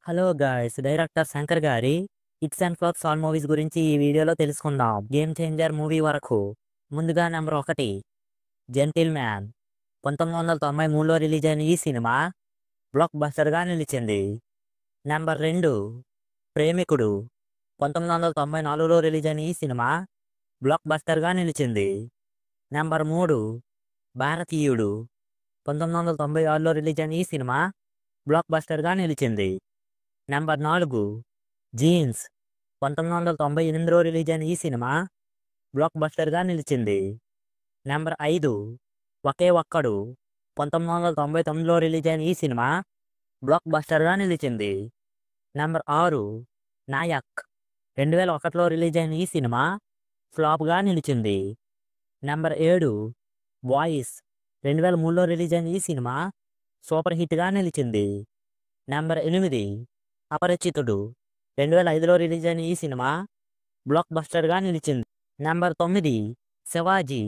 Hello guys, director Shankar గారి hits and flops all movies గురించి ఈ వీడియోలో తెలుసుకుందాం. గేమ్ చేంజర్ మూవీ వరకు. ముందుగా నెంబర్ 1, జెంటిల్ మ్యాన్. 1993లో రిలీజ్ అయిన ఈ సినిమా బ్లాక్ బస్టర్గా నిలిచింది. నెంబర్ 2, ప్రేమికుడు. 1994లో రిలీజ్ అయిన ఈ సినిమా బ్లాక్ బస్టర్గా నిలిచింది. నెంబర్ 3, భారతీయుడు. 1996లో రిలీజ్ అయిన ఈ సినిమా బ్లాక్ బస్టర్గా నిలిచింది. Number 4, jeans. 1998లో రిలీజ్ అయిన ఈ సినిమా బ్లాక్ బస్టర్గా నిలిచింది. నెంబర్ 5, ఒకే ఒక్కడు. 1999లో రిలీజ్ అయిన ఈ సినిమా బ్లాక్ బస్టర్గా నిలిచింది. నెంబర్ 6, నాయక్. 2001లో రిలీజ్ అయిన ఈ సినిమా ఫ్లాప్గా నిలిచింది. Number 7, voice. 2003లో రిలీజ్ అయిన ఈ సినిమా సూపర్ హిట్గా నిలిచింది. నెంబర్ 8, అపరిచితుడు. 2005లో రిలీజ్ అయిన ఈ సినిమా బ్లాక్ బస్టర్గా నిలిచింది. నెంబర్ 9, శివాజీ.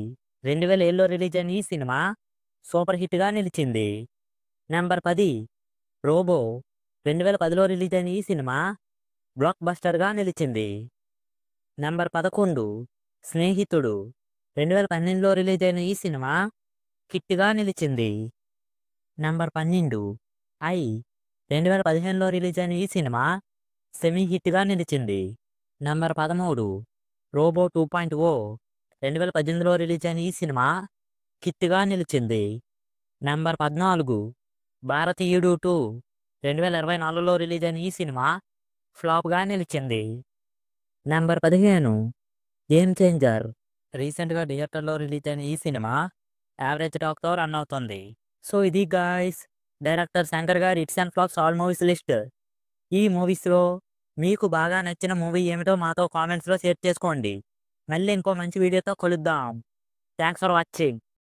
2007లో రిలీజ్ అయిన ఈ సినిమా సూపర్ హిట్గా నిలిచింది. Number 10, robo. 2010లో రిలీజ్ అయిన ఈ సినిమా బ్లాక్ బస్టర్గా నిలిచింది. నెంబర్ 11, స్నేహితుడు. 2012లో రిలీజ్ అయిన ఈ సినిమా హిట్గా నిలిచింది. Number 12, I. 2015లో రిలీజ్ అయిన ఈ సినిమా సెమీ హిట్గా నిలిచింది. Number 13, robo 2.0. 2018లో రిలీజ్ అయిన ఈ సినిమా హిట్గా నిలిచింది. నెంబర్ 14, భారతీయుడు 2. 2024లో రిలీజ్ అయిన ఈ సినిమా ఫ్లాప్గా నిలిచింది. Number 15, game changer. రీసెంట్గా థియేటర్లో రిలీజ్ అయిన ఈ సినిమా యావరేజ్ టాక్తో రన్ అవుతుంది. సో ఇది గాయ్స్, డైరెక్టర్ శంకర్ గారి hits and flops all movies list. ఈ మూవీస్లో మీకు బాగా నచ్చిన మూవీ ఏమిటో మాతో కామెంట్స్లో షేర్ చేసుకోండి. మళ్ళీ ఇంకో మంచి వీడియోతో కలుద్దాం. Thanks for watching.